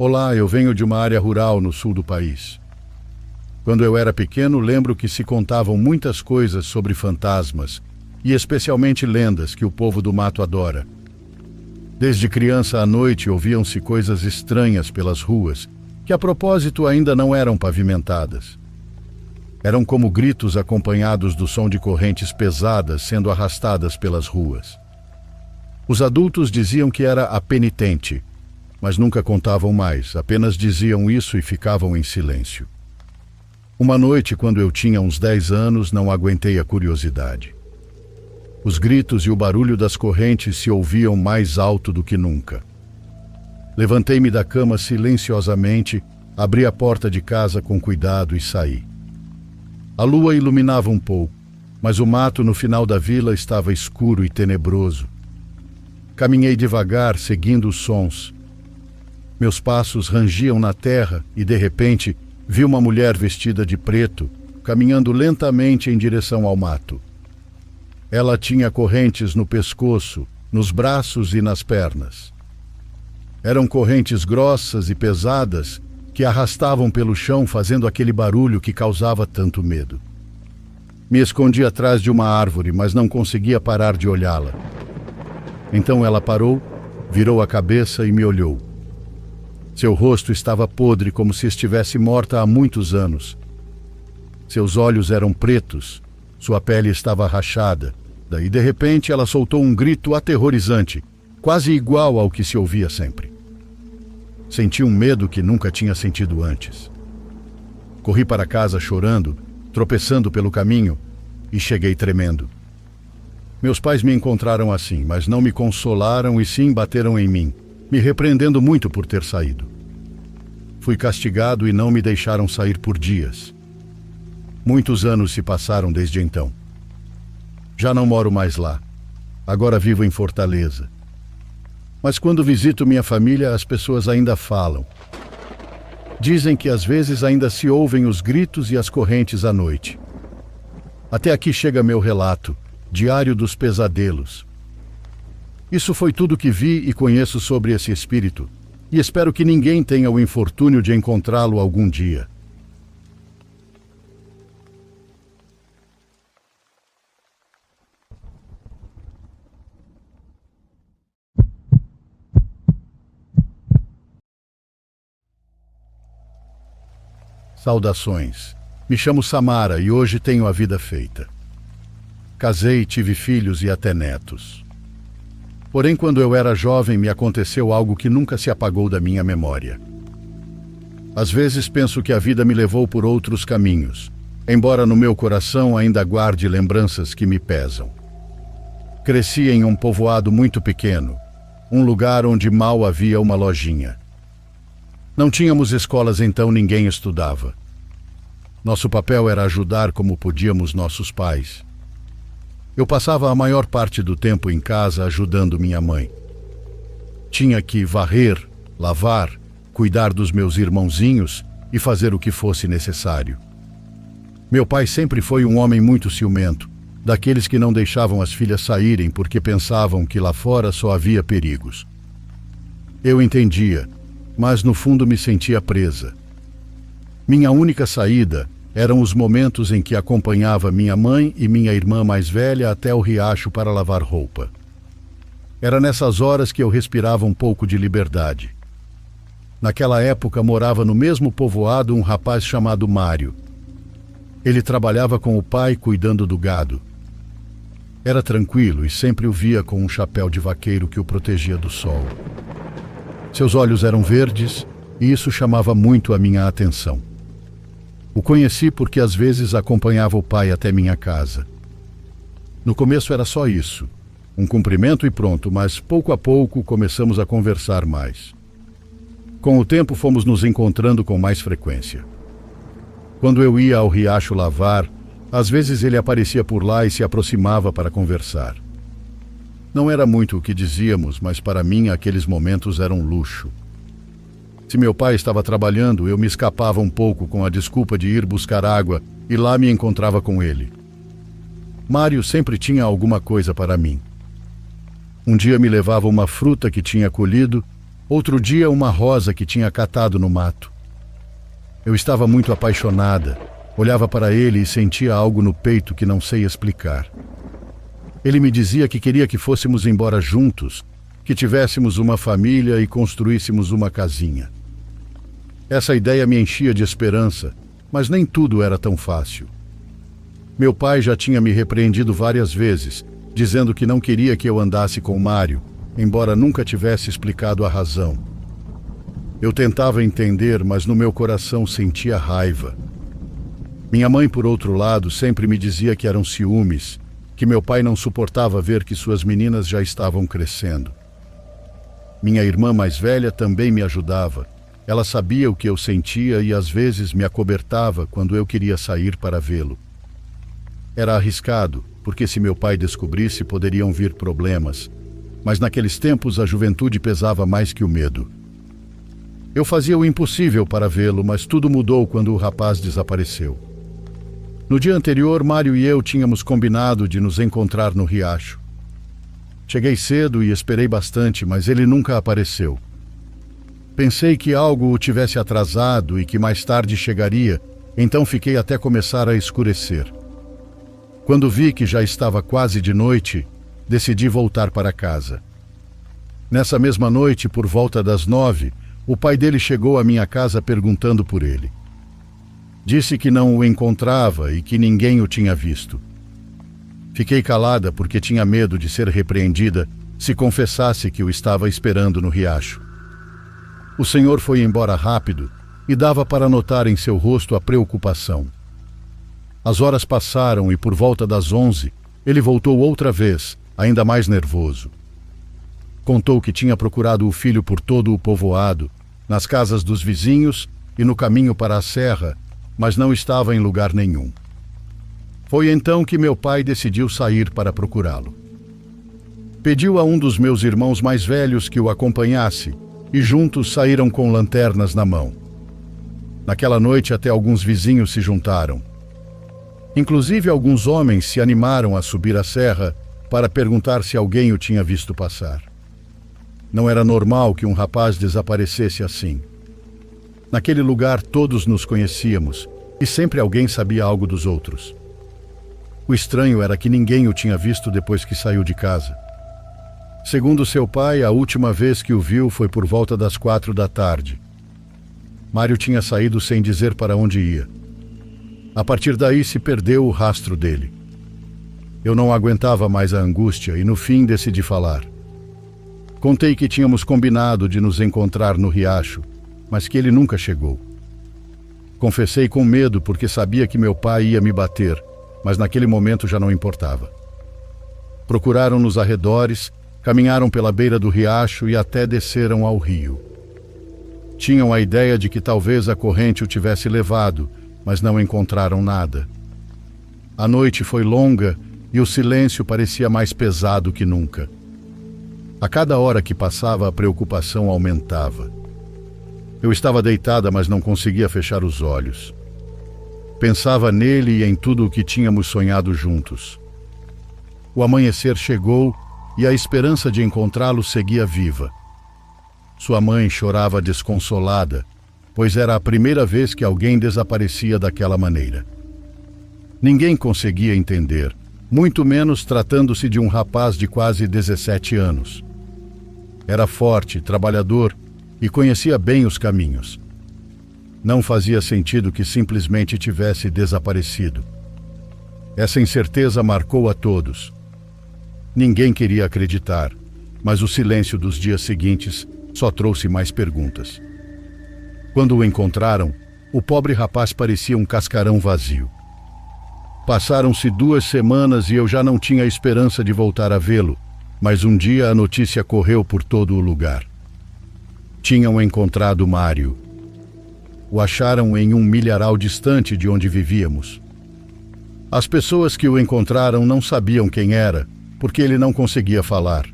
Olá, eu venho de uma área rural no sul do país. Quando eu era pequeno, lembro que se contavam muitas coisas sobre fantasmas, e especialmente lendas que o povo do mato adora. Desde criança à noite ouviam-se coisas estranhas pelas ruas, que a propósito ainda não eram pavimentadas. Eram como gritos acompanhados do som de correntes pesadas sendo arrastadas pelas ruas. Os adultos diziam que era a penitente, mas nunca contavam mais, apenas diziam isso e ficavam em silêncio. Uma noite, quando eu tinha uns 10 anos, não aguentei a curiosidade. Os gritos e o barulho das correntes se ouviam mais alto do que nunca. Levantei-me da cama silenciosamente, abri a porta de casa com cuidado e saí. A lua iluminava um pouco, mas o mato no final da vila estava escuro e tenebroso. Caminhei devagar, seguindo os sons. Meus passos rangiam na terra e, de repente, vi uma mulher vestida de preto, caminhando lentamente em direção ao mato. Ela tinha correntes no pescoço, nos braços e nas pernas. Eram correntes grossas e pesadas que arrastavam pelo chão, fazendo aquele barulho que causava tanto medo. Me escondi atrás de uma árvore, mas não conseguia parar de olhá-la. Então ela parou, virou a cabeça e me olhou. Seu rosto estava podre, como se estivesse morta há muitos anos. Seus olhos eram pretos, sua pele estava rachada. Daí, de repente, ela soltou um grito aterrorizante, quase igual ao que se ouvia sempre. Senti um medo que nunca tinha sentido antes. Corri para casa chorando, tropeçando pelo caminho, e cheguei tremendo. Meus pais me encontraram assim, mas não me consolaram e sim bateram em mim, me repreendendo muito por ter saído. Fui castigado e não me deixaram sair por dias. Muitos anos se passaram desde então. Já não moro mais lá. Agora vivo em Fortaleza. Mas quando visito minha família, as pessoas ainda falam. Dizem que às vezes ainda se ouvem os gritos e as correntes à noite. Até aqui chega meu relato, Diário dos Pesadelos. Isso foi tudo que vi e conheço sobre esse espírito, e espero que ninguém tenha o infortúnio de encontrá-lo algum dia. Saudações. Me chamo Samara e hoje tenho a vida feita. Casei, tive filhos e até netos. Porém, quando eu era jovem, me aconteceu algo que nunca se apagou da minha memória. Às vezes penso que a vida me levou por outros caminhos, embora no meu coração ainda guarde lembranças que me pesam. Cresci em um povoado muito pequeno, um lugar onde mal havia uma lojinha. Não tínhamos escolas, então ninguém estudava. Nosso papel era ajudar como podíamos nossos pais. Eu passava a maior parte do tempo em casa ajudando minha mãe. Tinha que varrer, lavar, cuidar dos meus irmãozinhos e fazer o que fosse necessário. Meu pai sempre foi um homem muito ciumento, daqueles que não deixavam as filhas saírem porque pensavam que lá fora só havia perigos. Eu entendia, mas no fundo me sentia presa. Minha única saída eram os momentos em que acompanhava minha mãe e minha irmã mais velha até o riacho para lavar roupa. Era nessas horas que eu respirava um pouco de liberdade. Naquela época morava no mesmo povoado um rapaz chamado Mário. Ele trabalhava com o pai cuidando do gado. Era tranquilo e sempre o via com um chapéu de vaqueiro que o protegia do sol. Seus olhos eram verdes e isso chamava muito a minha atenção. O conheci porque às vezes acompanhava o pai até minha casa. No começo era só isso, um cumprimento e pronto, mas pouco a pouco começamos a conversar mais. Com o tempo fomos nos encontrando com mais frequência. Quando eu ia ao riacho lavar, às vezes ele aparecia por lá e se aproximava para conversar. Não era muito o que dizíamos, mas para mim aqueles momentos eram um luxo. Se meu pai estava trabalhando, eu me escapava um pouco com a desculpa de ir buscar água e lá me encontrava com ele. Mário sempre tinha alguma coisa para mim. Um dia me levava uma fruta que tinha colhido Outro dia, uma rosa que tinha catado no mato. Eu estava muito apaixonada. Olhava para ele e sentia algo no peito que não sei explicar. Ele me dizia que queria que fôssemos embora juntos, que tivéssemos uma família e construíssemos uma casinha. Essa ideia me enchia de esperança, mas nem tudo era tão fácil. Meu pai já tinha me repreendido várias vezes, dizendo que não queria que eu andasse com Mário, embora nunca tivesse explicado a razão. Eu tentava entender, mas no meu coração sentia raiva. Minha mãe, por outro lado, sempre me dizia que eram ciúmes, que meu pai não suportava ver que suas meninas já estavam crescendo. Minha irmã mais velha também me ajudava. Ela sabia o que eu sentia e às vezes me acobertava quando eu queria sair para vê-lo. Era arriscado, porque se meu pai descobrisse, poderiam vir problemas. Mas naqueles tempos a juventude pesava mais que o medo. Eu fazia o impossível para vê-lo, mas tudo mudou quando o rapaz desapareceu. No dia anterior, Mário e eu tínhamos combinado de nos encontrar no riacho. Cheguei cedo e esperei bastante, mas ele nunca apareceu. Pensei que algo o tivesse atrasado e que mais tarde chegaria, então fiquei até começar a escurecer. Quando vi que já estava quase de noite, decidi voltar para casa. Nessa mesma noite, por volta das 9, o pai dele chegou à minha casa perguntando por ele. Disse que não o encontrava e que ninguém o tinha visto. Fiquei calada porque tinha medo de ser repreendida se confessasse que o estava esperando no riacho. O senhor foi embora rápido e dava para notar em seu rosto a preocupação. As horas passaram e por volta das 11, ele voltou outra vez, ainda mais nervoso. Contou que tinha procurado o filho por todo o povoado, nas casas dos vizinhos e no caminho para a serra, mas não estava em lugar nenhum. Foi então que meu pai decidiu sair para procurá-lo. Pediu a um dos meus irmãos mais velhos que o acompanhasse e juntos saíram com lanternas na mão. Naquela noite até alguns vizinhos se juntaram. Inclusive alguns homens se animaram a subir a serra para perguntar se alguém o tinha visto passar. Não era normal que um rapaz desaparecesse assim. Naquele lugar todos nos conhecíamos e sempre alguém sabia algo dos outros. O estranho era que ninguém o tinha visto depois que saiu de casa. Segundo seu pai, a última vez que o viu foi por volta das 4 da tarde. Mário tinha saído sem dizer para onde ia. A partir daí se perdeu o rastro dele. Eu não aguentava mais a angústia e no fim decidi falar. Contei que tínhamos combinado de nos encontrar no riacho, mas que ele nunca chegou. Confessei com medo porque sabia que meu pai ia me bater, mas naquele momento já não importava. Procuraram nos arredores, caminharam pela beira do riacho e até desceram ao rio. Tinham a ideia de que talvez a corrente o tivesse levado, mas não encontraram nada. A noite foi longa e o silêncio parecia mais pesado que nunca. A cada hora que passava, a preocupação aumentava. Eu estava deitada, mas não conseguia fechar os olhos. Pensava nele e em tudo o que tínhamos sonhado juntos. O amanhecer chegou e a esperança de encontrá-lo seguia viva. Sua mãe chorava desconsolada, pois era a primeira vez que alguém desaparecia daquela maneira. Ninguém conseguia entender, muito menos tratando-se de um rapaz de quase 17 anos. Era forte, trabalhador e conhecia bem os caminhos. Não fazia sentido que simplesmente tivesse desaparecido. Essa incerteza marcou a todos. Ninguém queria acreditar, mas o silêncio dos dias seguintes só trouxe mais perguntas. Quando o encontraram, o pobre rapaz parecia um cascarão vazio. Passaram-se 2 semanas e eu já não tinha esperança de voltar a vê-lo, mas um dia a notícia correu por todo o lugar. Tinham encontrado Mário. O acharam em um milharal distante de onde vivíamos. As pessoas que o encontraram não sabiam quem era, porque ele não conseguia falar.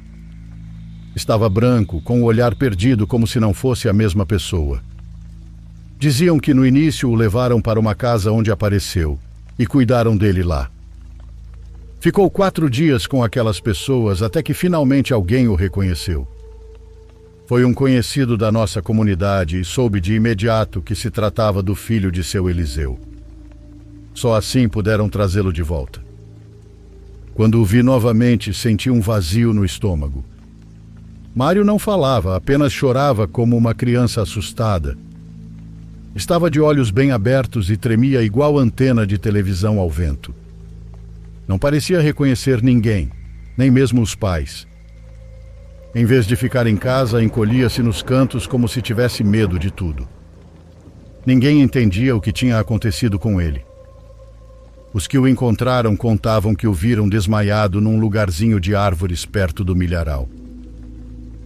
Estava branco, com o olhar perdido como se não fosse a mesma pessoa. Diziam que no início o levaram para uma casa onde apareceu e cuidaram dele lá. Ficou 4 dias com aquelas pessoas até que finalmente alguém o reconheceu. Foi um conhecido da nossa comunidade e soube de imediato que se tratava do filho de seu Eliseu. Só assim puderam trazê-lo de volta. Quando o vi novamente, senti um vazio no estômago. Mário não falava, apenas chorava como uma criança assustada. Estava de olhos bem abertos e tremia igual antena de televisão ao vento. Não parecia reconhecer ninguém, nem mesmo os pais. Em vez de ficar em casa, encolhia-se nos cantos como se tivesse medo de tudo. Ninguém entendia o que tinha acontecido com ele. Os que o encontraram contavam que o viram desmaiado num lugarzinho de árvores perto do milharal.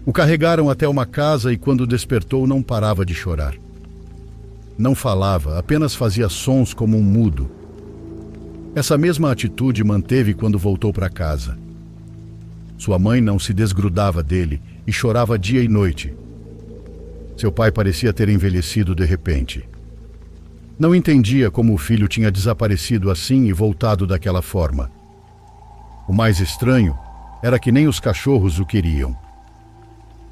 O carregaram até uma casa e quando despertou não parava de chorar. Não falava, apenas fazia sons como um mudo. Essa mesma atitude manteve quando voltou para casa. Sua mãe não se desgrudava dele e chorava dia e noite. Seu pai parecia ter envelhecido de repente. Não entendia como o filho tinha desaparecido assim e voltado daquela forma. O mais estranho era que nem os cachorros o queriam.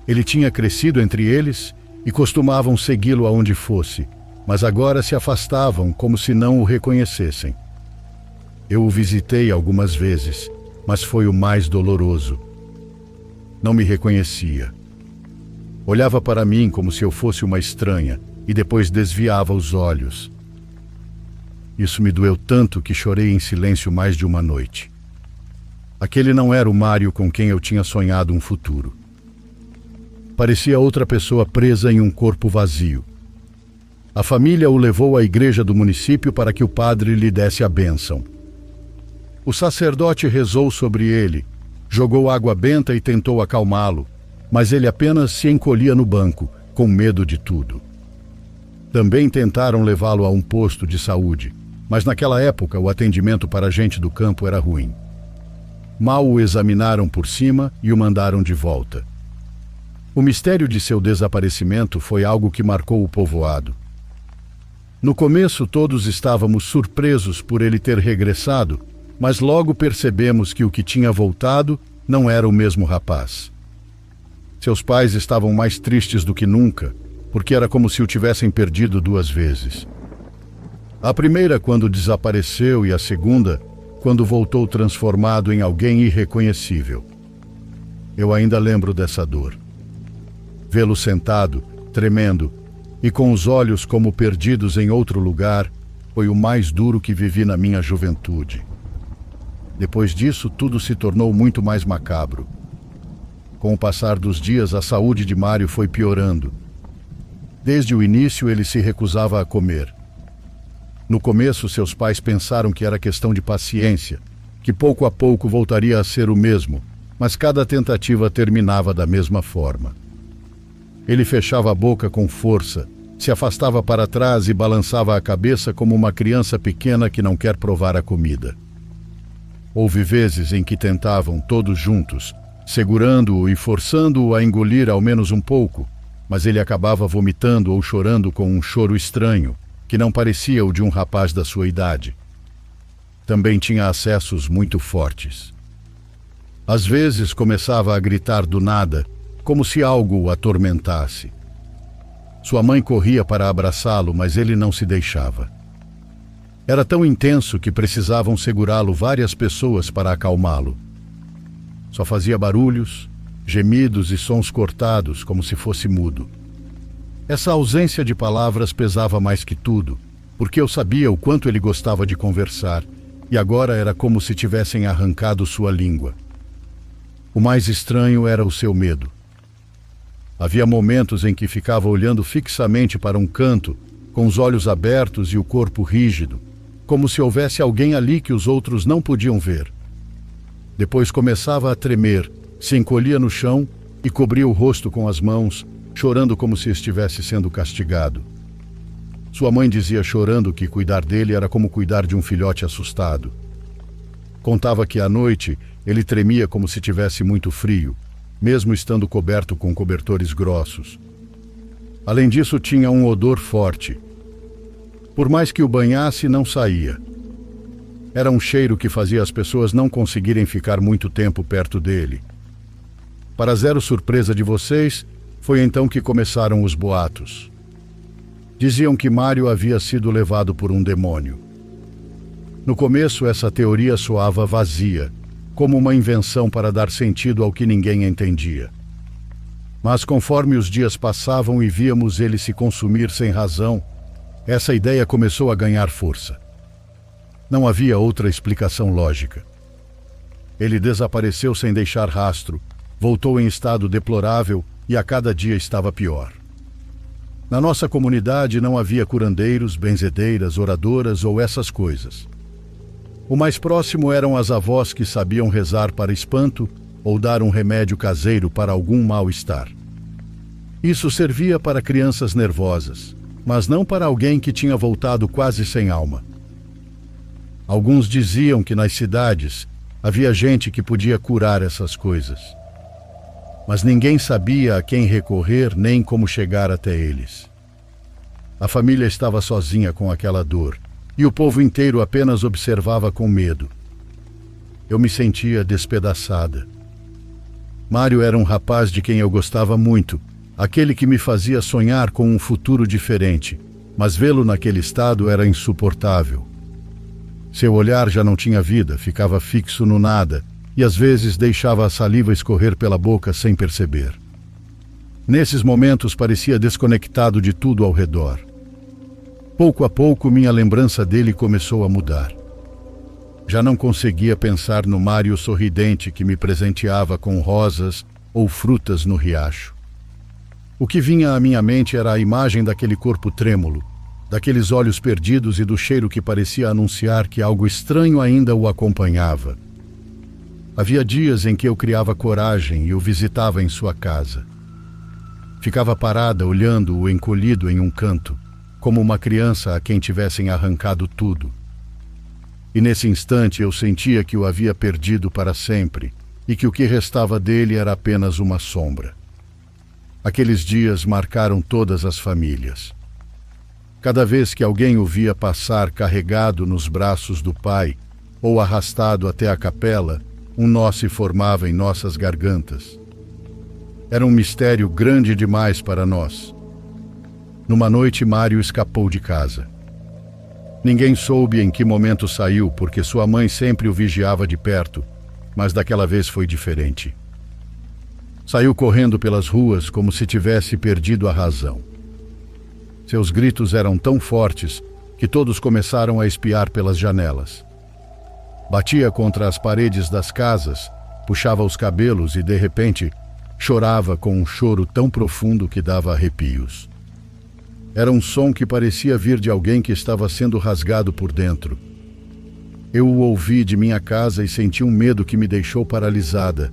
Ele tinha crescido entre eles e costumavam segui-lo aonde fosse, mas agora se afastavam como se não o reconhecessem. Eu o visitei algumas vezes, mas foi o mais doloroso. Não me reconhecia. Olhava para mim como se eu fosse uma estranha e depois desviava os olhos. Isso me doeu tanto que chorei em silêncio mais de uma noite. Aquele não era o Mário com quem eu tinha sonhado um futuro. Parecia outra pessoa presa em um corpo vazio. A família o levou à igreja do município para que o padre lhe desse a bênção. O sacerdote rezou sobre ele, jogou água benta e tentou acalmá-lo, mas ele apenas se encolhia no banco, com medo de tudo. Também tentaram levá-lo a um posto de saúde, mas naquela época o atendimento para a gente do campo era ruim. Mal o examinaram por cima e o mandaram de volta. O mistério de seu desaparecimento foi algo que marcou o povoado. No começo todos estávamos surpresos por ele ter regressado, mas logo percebemos que o que tinha voltado não era o mesmo rapaz. Seus pais estavam mais tristes do que nunca, porque era como se o tivessem perdido 2 vezes. A primeira quando desapareceu e a segunda quando voltou transformado em alguém irreconhecível. Eu ainda lembro dessa dor. Vê-lo sentado, tremendo, e com os olhos como perdidos em outro lugar, foi o mais duro que vivi na minha juventude. Depois disso, tudo se tornou muito mais macabro. Com o passar dos dias, a saúde de Mário foi piorando. Desde o início, ele se recusava a comer. No começo, seus pais pensaram que era questão de paciência, que pouco a pouco voltaria a ser o mesmo, mas cada tentativa terminava da mesma forma. Ele fechava a boca com força, se afastava para trás e balançava a cabeça como uma criança pequena que não quer provar a comida. Houve vezes em que tentavam, todos juntos, segurando-o e forçando-o a engolir ao menos um pouco, mas ele acabava vomitando ou chorando com um choro estranho, que não parecia o de um rapaz da sua idade. Também tinha acessos muito fortes. Às vezes começava a gritar do nada, como se algo o atormentasse. Sua mãe corria para abraçá-lo, mas ele não se deixava. Era tão intenso que precisavam segurá-lo várias pessoas para acalmá-lo. Só fazia barulhos, gemidos e sons cortados, como se fosse mudo. Essa ausência de palavras pesava mais que tudo, porque eu sabia o quanto ele gostava de conversar, e agora era como se tivessem arrancado sua língua. O mais estranho era o seu medo. Havia momentos em que ficava olhando fixamente para um canto, com os olhos abertos e o corpo rígido, como se houvesse alguém ali que os outros não podiam ver. Depois começava a tremer, se encolhia no chão e cobria o rosto com as mãos, chorando como se estivesse sendo castigado. Sua mãe dizia chorando que cuidar dele era como cuidar de um filhote assustado. Contava que à noite ele tremia como se tivesse muito frio, mesmo estando coberto com cobertores grossos. Além disso, tinha um odor forte. Por mais que o banhasse, não saía. Era um cheiro que fazia as pessoas não conseguirem ficar muito tempo perto dele. Para zero surpresa de vocês, Foi então que começaram os boatos. Diziam que Mário havia sido levado por um demônio. No começo, essa teoria soava vazia, como uma invenção para dar sentido ao que ninguém entendia. Mas conforme os dias passavam e víamos ele se consumir sem razão, essa ideia começou a ganhar força. Não havia outra explicação lógica. Ele desapareceu sem deixar rastro, voltou em estado deplorável e a cada dia estava pior. Na nossa comunidade não havia curandeiros, benzedeiras, oradoras ou essas coisas. O mais próximo eram as avós que sabiam rezar para espanto ou dar um remédio caseiro para algum mal-estar. Isso servia para crianças nervosas, mas não para alguém que tinha voltado quase sem alma. Alguns diziam que nas cidades havia gente que podia curar essas coisas. Mas ninguém sabia a quem recorrer nem como chegar até eles. A família estava sozinha com aquela dor, e o povo inteiro apenas observava com medo. Eu me sentia despedaçada. Mário era um rapaz de quem eu gostava muito, aquele que me fazia sonhar com um futuro diferente, mas vê-lo naquele estado era insuportável. Seu olhar já não tinha vida, ficava fixo no nada, e às vezes deixava a saliva escorrer pela boca sem perceber. Nesses momentos parecia desconectado de tudo ao redor. Pouco a pouco minha lembrança dele começou a mudar. Já não conseguia pensar no Mário sorridente que me presenteava com rosas ou frutas no riacho. O que vinha à minha mente era a imagem daquele corpo trêmulo, daqueles olhos perdidos e do cheiro que parecia anunciar que algo estranho ainda o acompanhava. Havia dias em que eu criava coragem e o visitava em sua casa. Ficava parada olhando-o encolhido em um canto, como uma criança a quem tivessem arrancado tudo. E nesse instante eu sentia que o havia perdido para sempre e que o que restava dele era apenas uma sombra. Aqueles dias marcaram todas as famílias. Cada vez que alguém o via passar carregado nos braços do pai ou arrastado até a capela, um nó se formava em nossas gargantas. Era um mistério grande demais para nós. Numa noite, Mário escapou de casa. Ninguém soube em que momento saiu, porque sua mãe sempre o vigiava de perto, mas daquela vez foi diferente. Saiu correndo pelas ruas como se tivesse perdido a razão. Seus gritos eram tão fortes que todos começaram a espiar pelas janelas. Batia contra as paredes das casas, puxava os cabelos e, de repente, chorava com um choro tão profundo que dava arrepios. Era um som que parecia vir de alguém que estava sendo rasgado por dentro. Eu o ouvi de minha casa e senti um medo que me deixou paralisada.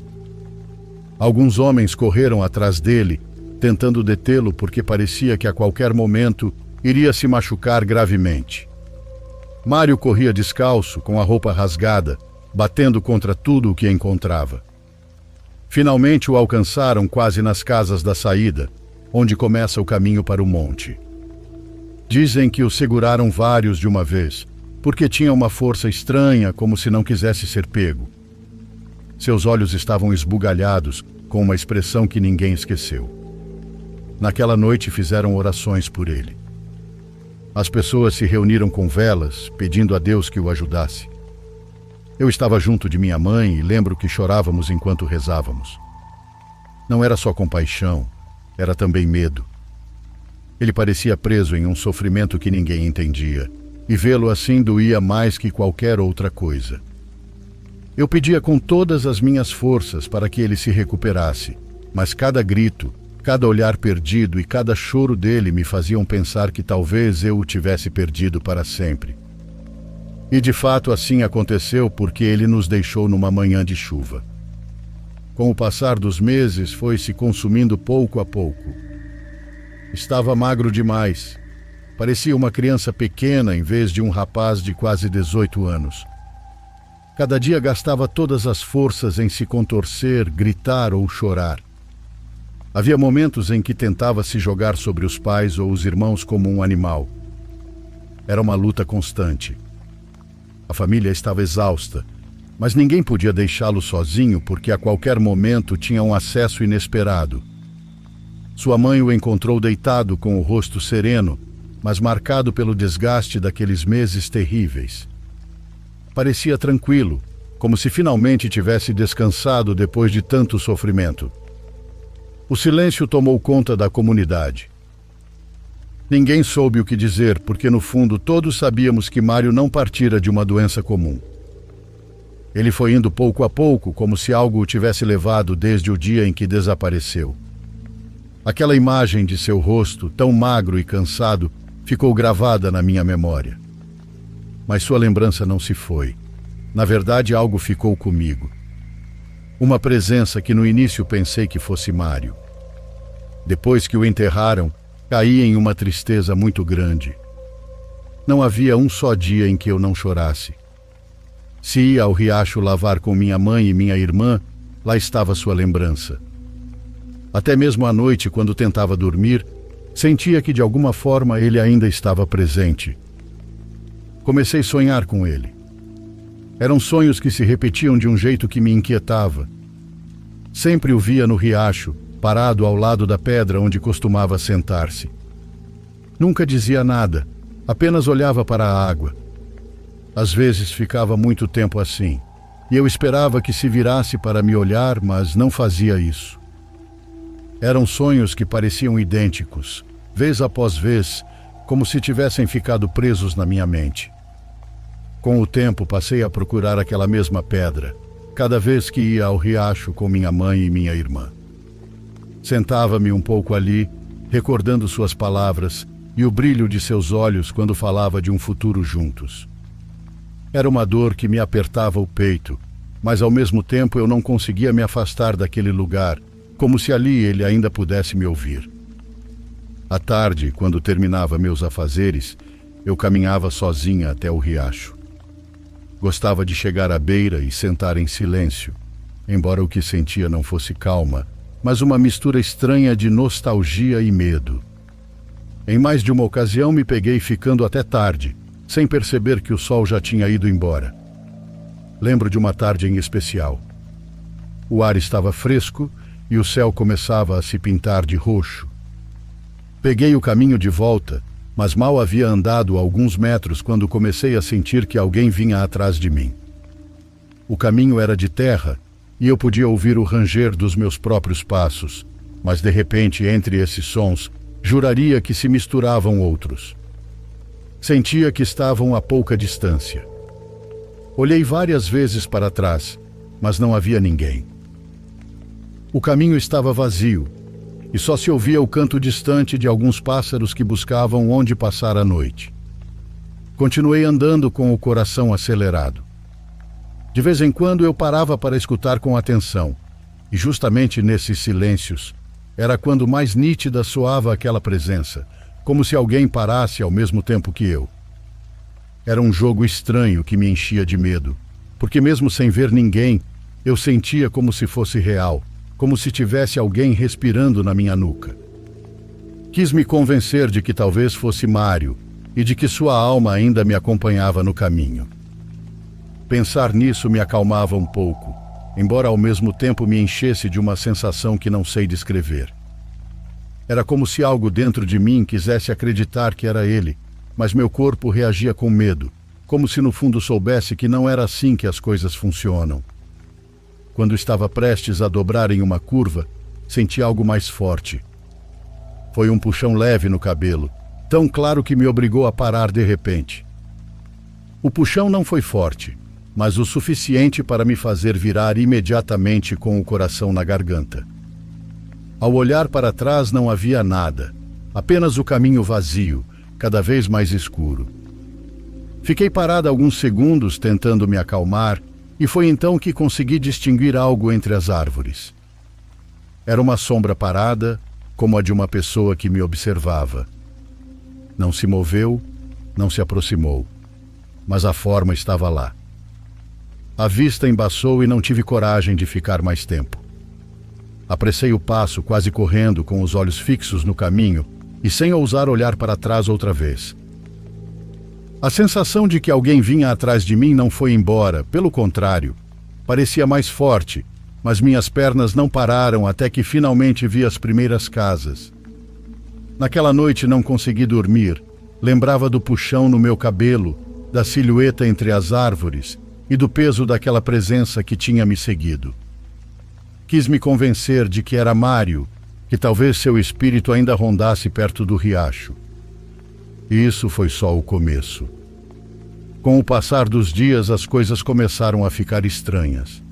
Alguns homens correram atrás dele, tentando detê-lo porque parecia que a qualquer momento iria se machucar gravemente. Mário corria descalço, com a roupa rasgada, batendo contra tudo o que encontrava. Finalmente o alcançaram quase nas casas da saída, onde começa o caminho para o monte. Dizem que o seguraram vários de uma vez, porque tinha uma força estranha, como se não quisesse ser pego. Seus olhos estavam esbugalhados, com uma expressão que ninguém esqueceu. Naquela noite fizeram orações por ele. As pessoas se reuniram com velas, pedindo a Deus que o ajudasse. Eu estava junto de minha mãe e lembro que chorávamos enquanto rezávamos. Não era só compaixão, era também medo. Ele parecia preso em um sofrimento que ninguém entendia, e vê-lo assim doía mais que qualquer outra coisa. Eu pedia com todas as minhas forças para que ele se recuperasse, mas cada grito, cada olhar perdido e cada choro dele me faziam pensar que talvez eu o tivesse perdido para sempre. E de fato assim aconteceu porque ele nos deixou numa manhã de chuva. Com o passar dos meses foi se consumindo pouco a pouco. Estava magro demais. Parecia uma criança pequena em vez de um rapaz de quase 18 anos. Cada dia gastava todas as forças em se contorcer, gritar ou chorar. Havia momentos em que tentava se jogar sobre os pais ou os irmãos como um animal. Era uma luta constante. A família estava exausta, mas ninguém podia deixá-lo sozinho porque a qualquer momento tinha um acesso inesperado. Sua mãe o encontrou deitado com o rosto sereno, mas marcado pelo desgaste daqueles meses terríveis. Parecia tranquilo, como se finalmente tivesse descansado depois de tanto sofrimento. O silêncio tomou conta da comunidade. Ninguém soube o que dizer, porque no fundo todos sabíamos que Mário não partira de uma doença comum. Ele foi indo pouco a pouco, como se algo o tivesse levado desde o dia em que desapareceu. Aquela imagem de seu rosto, tão magro e cansado, ficou gravada na minha memória. Mas sua lembrança não se foi. Na verdade, algo ficou comigo. Uma presença que no início pensei que fosse Mário. Depois que o enterraram, caí em uma tristeza muito grande. Não havia um só dia em que eu não chorasse. Se ia ao riacho lavar com minha mãe e minha irmã, lá estava sua lembrança. Até mesmo à noite, quando tentava dormir, sentia que de alguma forma ele ainda estava presente. Comecei a sonhar com ele. Eram sonhos que se repetiam de um jeito que me inquietava. Sempre o via no riacho, parado ao lado da pedra onde costumava sentar-se. Nunca dizia nada, apenas olhava para a água. Às vezes ficava muito tempo assim, e eu esperava que se virasse para me olhar, mas não fazia isso. Eram sonhos que pareciam idênticos, vez após vez, como se tivessem ficado presos na minha mente. Com o tempo, passei a procurar aquela mesma pedra, cada vez que ia ao riacho com minha mãe e minha irmã. Sentava-me um pouco ali, recordando suas palavras e o brilho de seus olhos quando falava de um futuro juntos. Era uma dor que me apertava o peito, mas ao mesmo tempo eu não conseguia me afastar daquele lugar, como se ali ele ainda pudesse me ouvir. À tarde, quando terminava meus afazeres, eu caminhava sozinha até o riacho. Gostava de chegar à beira e sentar em silêncio, embora o que sentia não fosse calma, mas uma mistura estranha de nostalgia e medo. Em mais de uma ocasião me peguei ficando até tarde, sem perceber que o sol já tinha ido embora. Lembro de uma tarde em especial. O ar estava fresco e o céu começava a se pintar de roxo. Peguei o caminho de volta, mas mal havia andado alguns metros quando comecei a sentir que alguém vinha atrás de mim. O caminho era de terra e eu podia ouvir o ranger dos meus próprios passos, mas de repente, entre esses sons, juraria que se misturavam outros. Sentia que estavam a pouca distância. Olhei várias vezes para trás, mas não havia ninguém. O caminho estava vazio, e só se ouvia o canto distante de alguns pássaros que buscavam onde passar a noite. Continuei andando com o coração acelerado. De vez em quando eu parava para escutar com atenção, e justamente nesses silêncios era quando mais nítida soava aquela presença, como se alguém parasse ao mesmo tempo que eu. Era um jogo estranho que me enchia de medo, porque mesmo sem ver ninguém, eu sentia como se fosse real, como se tivesse alguém respirando na minha nuca. Quis me convencer de que talvez fosse Mário e de que sua alma ainda me acompanhava no caminho. Pensar nisso me acalmava um pouco, embora ao mesmo tempo me enchesse de uma sensação que não sei descrever. Era como se algo dentro de mim quisesse acreditar que era ele, mas meu corpo reagia com medo, como se no fundo soubesse que não era assim que as coisas funcionam. Quando estava prestes a dobrar em uma curva, senti algo mais forte. Foi um puxão leve no cabelo, tão claro que me obrigou a parar de repente. O puxão não foi forte, mas o suficiente para me fazer virar imediatamente com o coração na garganta. Ao olhar para trás não havia nada, apenas o caminho vazio, cada vez mais escuro. Fiquei parada alguns segundos tentando me acalmar, e foi então que consegui distinguir algo entre as árvores. Era uma sombra parada, como a de uma pessoa que me observava. Não se moveu, não se aproximou, mas a forma estava lá. A vista embaçou e não tive coragem de ficar mais tempo. Apressei o passo, quase correndo, com os olhos fixos no caminho e sem ousar olhar para trás outra vez. A sensação de que alguém vinha atrás de mim não foi embora, pelo contrário, parecia mais forte, mas minhas pernas não pararam até que finalmente vi as primeiras casas. Naquela noite não consegui dormir. Lembrava do puxão no meu cabelo, da silhueta entre as árvores e do peso daquela presença que tinha me seguido. Quis me convencer de que era Mário, que talvez seu espírito ainda rondasse perto do riacho. E isso foi só o começo. Com o passar dos dias, as coisas começaram a ficar estranhas.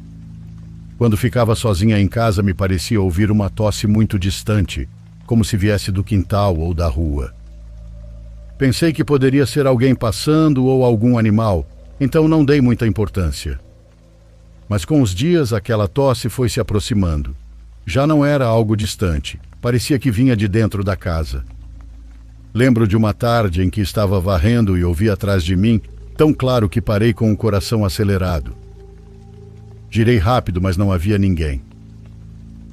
Quando ficava sozinha em casa, me parecia ouvir uma tosse muito distante, como se viesse do quintal ou da rua. Pensei que poderia ser alguém passando ou algum animal, então não dei muita importância. Mas com os dias, aquela tosse foi se aproximando. Já não era algo distante, parecia que vinha de dentro da casa. Lembro de uma tarde em que estava varrendo e ouvi atrás de mim, tão claro que parei com o coração acelerado. Girei rápido, mas não havia ninguém.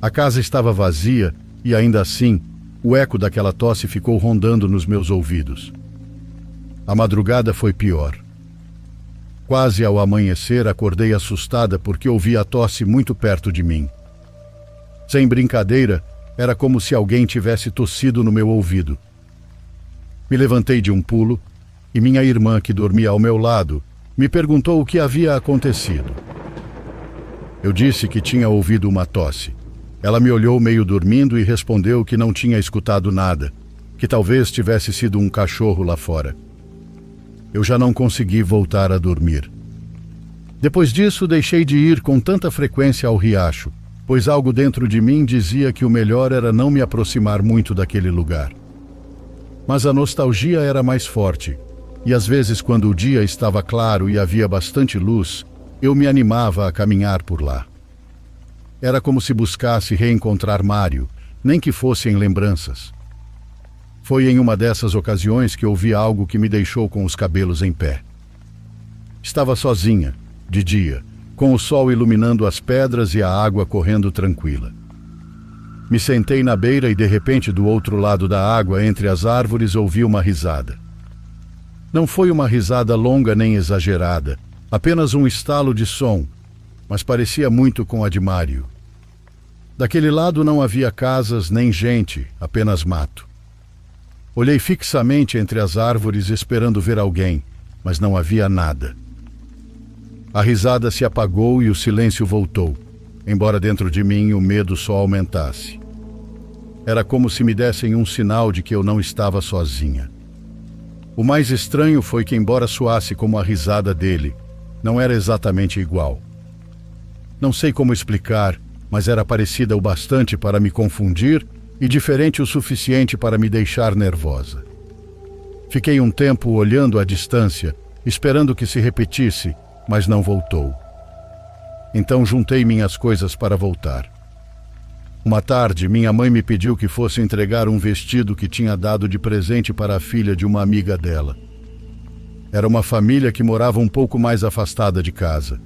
A casa estava vazia e, ainda assim, o eco daquela tosse ficou rondando nos meus ouvidos. A madrugada foi pior. Quase ao amanhecer, acordei assustada porque ouvi a tosse muito perto de mim. Sem brincadeira, era como se alguém tivesse tossido no meu ouvido. Me levantei de um pulo e minha irmã, que dormia ao meu lado, me perguntou o que havia acontecido. Eu disse que tinha ouvido uma tosse. Ela me olhou meio dormindo e respondeu que não tinha escutado nada, que talvez tivesse sido um cachorro lá fora. Eu já não consegui voltar a dormir. Depois disso, deixei de ir com tanta frequência ao riacho, pois algo dentro de mim dizia que o melhor era não me aproximar muito daquele lugar. Mas a nostalgia era mais forte, e às vezes, quando o dia estava claro e havia bastante luz, eu me animava a caminhar por lá. Era como se buscasse reencontrar Mário, nem que fossem lembranças. Foi em uma dessas ocasiões que ouvi algo que me deixou com os cabelos em pé. Estava sozinha, de dia, com o sol iluminando as pedras e a água correndo tranquila. Me sentei na beira e, de repente, do outro lado da água, entre as árvores, ouvi uma risada. Não foi uma risada longa nem exagerada, apenas um estalo de som, mas parecia muito com a de Mário. Daquele lado não havia casas nem gente, apenas mato. Olhei fixamente entre as árvores esperando ver alguém, mas não havia nada. A risada se apagou e o silêncio voltou, embora dentro de mim o medo só aumentasse. Era como se me dessem um sinal de que eu não estava sozinha. O mais estranho foi que, embora soasse como a risada dele, não era exatamente igual. Não sei como explicar, mas era parecida o bastante para me confundir e diferente o suficiente para me deixar nervosa. Fiquei um tempo olhando à distância, esperando que se repetisse, mas não voltou. Então juntei minhas coisas para voltar. Uma tarde, minha mãe me pediu que fosse entregar um vestido que tinha dado de presente para a filha de uma amiga dela. Era uma família que morava um pouco mais afastada de casa.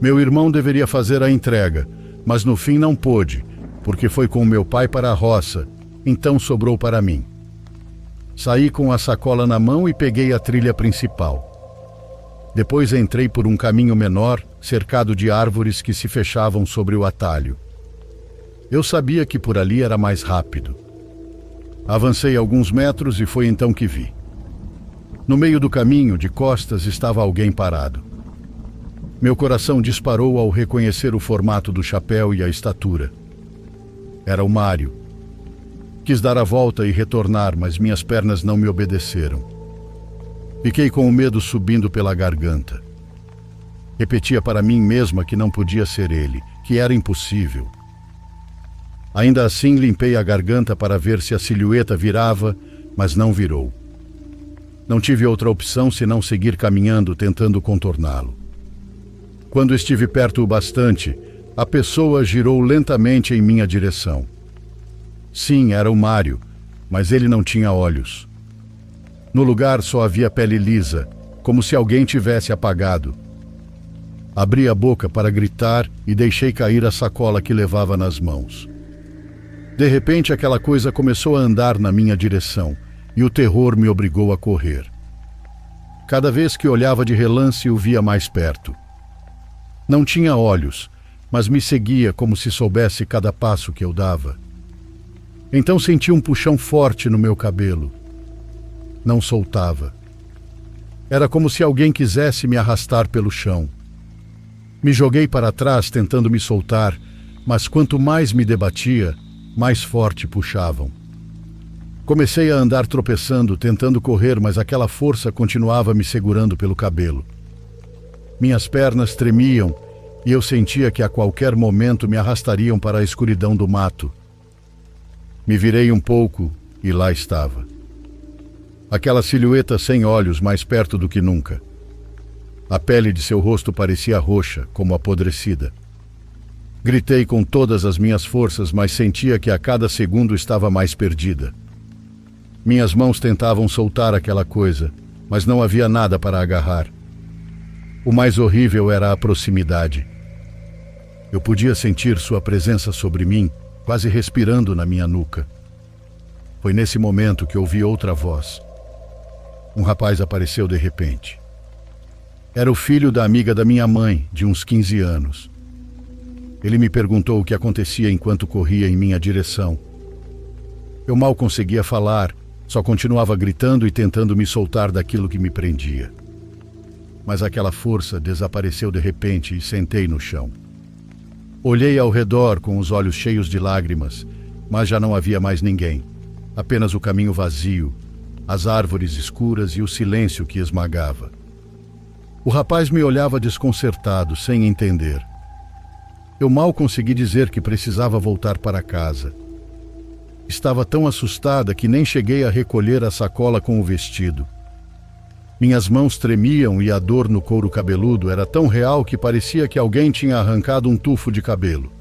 Meu irmão deveria fazer a entrega, mas no fim não pôde, porque foi com meu pai para a roça, então sobrou para mim. Saí com a sacola na mão e peguei a trilha principal. Depois entrei por um caminho menor, cercado de árvores que se fechavam sobre o atalho. Eu sabia que por ali era mais rápido. Avancei alguns metros e foi então que vi. No meio do caminho, de costas, estava alguém parado. Meu coração disparou ao reconhecer o formato do chapéu e a estatura. Era o Mário. Quis dar a volta e retornar, mas minhas pernas não me obedeceram. Fiquei com o medo subindo pela garganta. Repetia para mim mesma que não podia ser ele, que era impossível. Ainda assim, limpei a garganta para ver se a silhueta virava, mas não virou. Não tive outra opção senão seguir caminhando, tentando contorná-lo. Quando estive perto o bastante, a pessoa girou lentamente em minha direção. Sim, era o Mário, mas ele não tinha olhos. No lugar só havia pele lisa, como se alguém tivesse apagado. Abri a boca para gritar e deixei cair a sacola que levava nas mãos. De repente, aquela coisa começou a andar na minha direção e o terror me obrigou a correr. Cada vez que olhava de relance, o via mais perto. Não tinha olhos, mas me seguia como se soubesse cada passo que eu dava. Então senti um puxão forte no meu cabelo. Não soltava. Era como se alguém quisesse me arrastar pelo chão. Me joguei para trás tentando me soltar, mas quanto mais me debatia, mais forte puxavam. Comecei a andar tropeçando, tentando correr, mas aquela força continuava me segurando pelo cabelo. Minhas pernas tremiam e eu sentia que a qualquer momento me arrastariam para a escuridão do mato. Me virei um pouco e lá estava. Aquela silhueta sem olhos mais perto do que nunca. A pele de seu rosto parecia roxa, como apodrecida. Gritei com todas as minhas forças, mas sentia que a cada segundo estava mais perdida. Minhas mãos tentavam soltar aquela coisa, mas não havia nada para agarrar. O mais horrível era a proximidade. Eu podia sentir sua presença sobre mim, quase respirando na minha nuca. Foi nesse momento que ouvi outra voz. Um rapaz apareceu de repente. Era o filho da amiga da minha mãe, de uns 15 anos. Ele me perguntou o que acontecia enquanto corria em minha direção. Eu mal conseguia falar, só continuava gritando e tentando me soltar daquilo que me prendia. Mas aquela força desapareceu de repente e sentei no chão. Olhei ao redor com os olhos cheios de lágrimas, mas já não havia mais ninguém. Apenas o caminho vazio, as árvores escuras e o silêncio que esmagava. O rapaz me olhava desconcertado, sem entender. Eu mal consegui dizer que precisava voltar para casa. Estava tão assustada que nem cheguei a recolher a sacola com o vestido. Minhas mãos tremiam e a dor no couro cabeludo era tão real que parecia que alguém tinha arrancado um tufo de cabelo.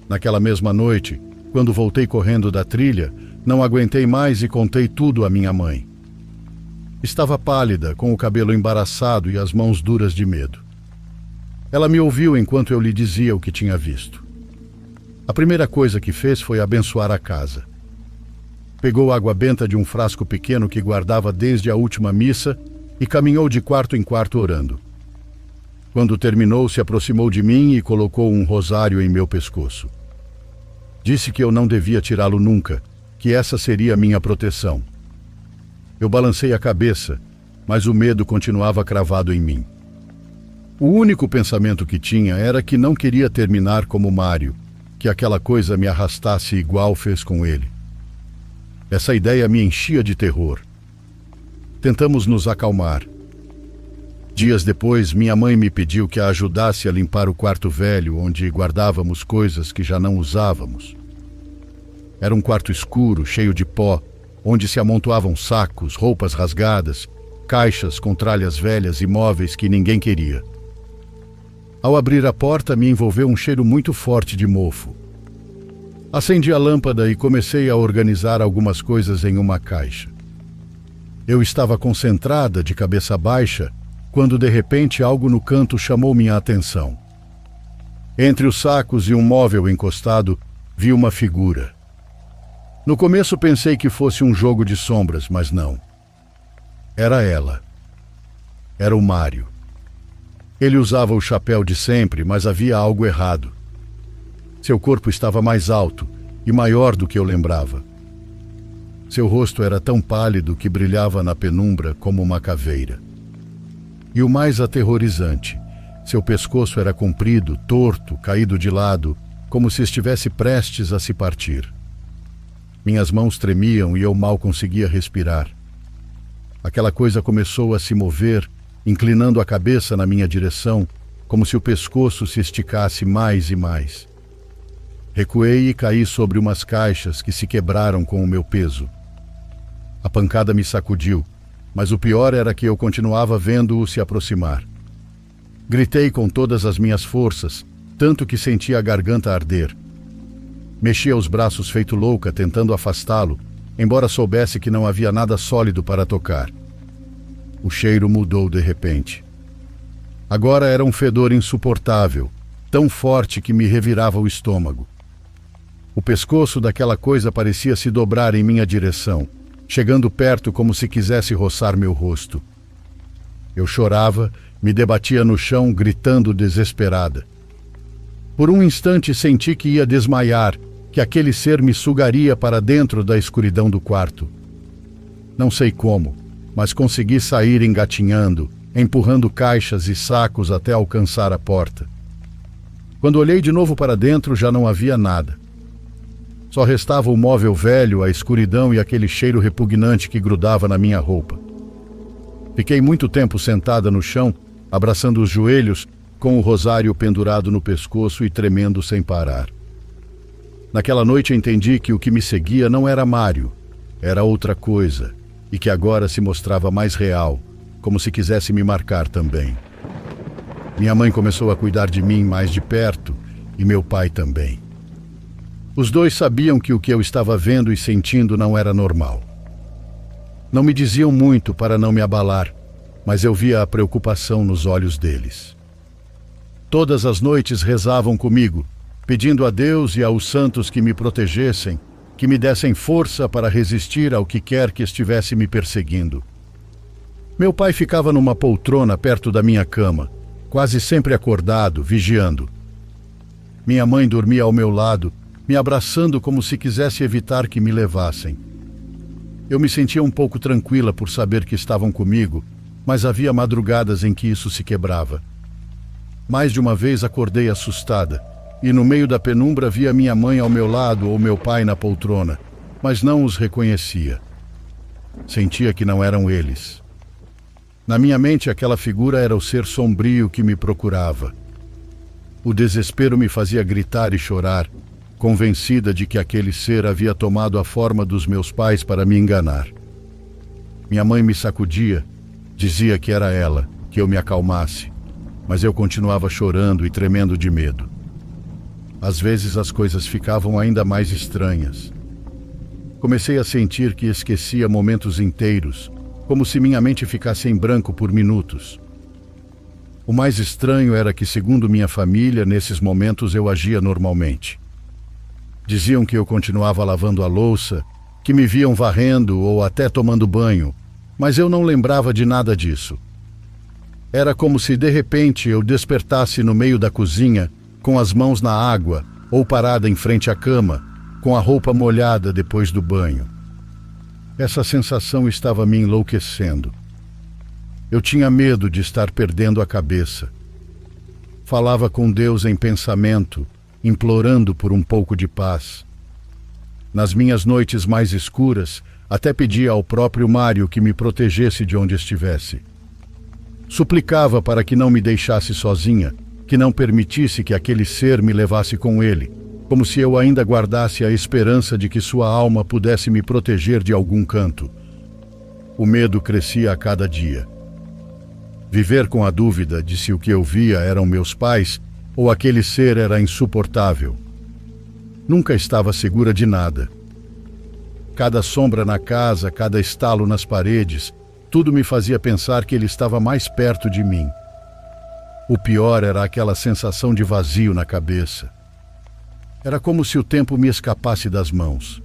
Naquela mesma noite, quando voltei correndo da trilha, não aguentei mais e contei tudo à minha mãe. Estava pálida, com o cabelo embaraçado e as mãos duras de medo. Ela me ouviu enquanto eu lhe dizia o que tinha visto. A primeira coisa que fez foi abençoar a casa. Pegou água benta de um frasco pequeno que guardava desde a última missa e caminhou de quarto em quarto orando. Quando terminou, se aproximou de mim e colocou um rosário em meu pescoço. Disse que eu não devia tirá-lo nunca, que essa seria minha proteção. Eu balancei a cabeça, mas o medo continuava cravado em mim. O único pensamento que tinha era que não queria terminar como Mário, que aquela coisa me arrastasse igual fez com ele. Essa ideia me enchia de terror. Tentamos nos acalmar. Dias depois, minha mãe me pediu que a ajudasse a limpar o quarto velho, onde guardávamos coisas que já não usávamos. Era um quarto escuro, cheio de pó, onde se amontoavam sacos, roupas rasgadas, caixas com tralhas velhas e móveis que ninguém queria. Ao abrir a porta, me envolveu um cheiro muito forte de mofo. Acendi a lâmpada e comecei a organizar algumas coisas em uma caixa. Eu estava concentrada, de cabeça baixa, quando de repente algo no canto chamou minha atenção. Entre os sacos e um móvel encostado, vi uma figura. No começo pensei que fosse um jogo de sombras, mas não. Era ela. Era o Mário. Ele usava o chapéu de sempre, mas havia algo errado. Seu corpo estava mais alto e maior do que eu lembrava. Seu rosto era tão pálido que brilhava na penumbra como uma caveira. E o mais aterrorizante, seu pescoço era comprido, torto, caído de lado, como se estivesse prestes a se partir. Minhas mãos tremiam e eu mal conseguia respirar. Aquela coisa começou a se mover, inclinando a cabeça na minha direção, como se o pescoço se esticasse mais e mais. Recuei e caí sobre umas caixas que se quebraram com o meu peso. A pancada me sacudiu, mas o pior era que eu continuava vendo-o se aproximar. Gritei com todas as minhas forças, tanto que senti a garganta arder. Mexia os braços feito louca, tentando afastá-lo, embora soubesse que não havia nada sólido para tocar. O cheiro mudou de repente. Agora era um fedor insuportável, tão forte que me revirava o estômago. O pescoço daquela coisa parecia se dobrar em minha direção, chegando perto como se quisesse roçar meu rosto. Eu chorava, me debatia no chão, gritando desesperada. Por um instante senti que ia desmaiar, que aquele ser me sugaria para dentro da escuridão do quarto. Não sei como, mas consegui sair engatinhando, empurrando caixas e sacos até alcançar a porta. Quando olhei de novo para dentro, já não havia nada. Só restava o móvel velho, a escuridão e aquele cheiro repugnante que grudava na minha roupa. Fiquei muito tempo sentada no chão, abraçando os joelhos, com o rosário pendurado no pescoço e tremendo sem parar. Naquela noite entendi que o que me seguia não era Mário, era outra coisa, e que agora se mostrava mais real, como se quisesse me marcar também. Minha mãe começou a cuidar de mim mais de perto, e meu pai também. Os dois sabiam que o que eu estava vendo e sentindo não era normal. Não me diziam muito para não me abalar, mas eu via a preocupação nos olhos deles. Todas as noites rezavam comigo, pedindo a Deus e aos santos que me protegessem, que me dessem força para resistir ao que quer que estivesse me perseguindo. Meu pai ficava numa poltrona perto da minha cama, quase sempre acordado, vigiando. Minha mãe dormia ao meu lado, me abraçando como se quisesse evitar que me levassem. Eu me sentia um pouco tranquila por saber que estavam comigo, mas havia madrugadas em que isso se quebrava. Mais de uma vez acordei assustada, e no meio da penumbra via minha mãe ao meu lado ou meu pai na poltrona, mas não os reconhecia. Sentia que não eram eles. Na minha mente, aquela figura era o ser sombrio que me procurava. O desespero me fazia gritar e chorar, convencida de que aquele ser havia tomado a forma dos meus pais para me enganar. Minha mãe me sacudia, dizia que era ela, que eu me acalmasse, mas eu continuava chorando e tremendo de medo. Às vezes as coisas ficavam ainda mais estranhas. Comecei a sentir que esquecia momentos inteiros, como se minha mente ficasse em branco por minutos. O mais estranho era que, segundo minha família, nesses momentos eu agia normalmente. Diziam que eu continuava lavando a louça, que me viam varrendo ou até tomando banho, mas eu não lembrava de nada disso. Era como se de repente eu despertasse no meio da cozinha, com as mãos na água ou parada em frente à cama, com a roupa molhada depois do banho. Essa sensação estava me enlouquecendo. Eu tinha medo de estar perdendo a cabeça. Falava com Deus em pensamento, implorando por um pouco de paz. Nas minhas noites mais escuras, até pedia ao próprio Mário que me protegesse de onde estivesse. Suplicava para que não me deixasse sozinha, que não permitisse que aquele ser me levasse com ele, como se eu ainda guardasse a esperança de que sua alma pudesse me proteger de algum canto. O medo crescia a cada dia. Viver com a dúvida de se o que eu via eram meus pais ou aquele ser era insuportável. Nunca estava segura de nada. Cada sombra na casa, cada estalo nas paredes, tudo me fazia pensar que ele estava mais perto de mim. O pior era aquela sensação de vazio na cabeça. Era como se o tempo me escapasse das mãos.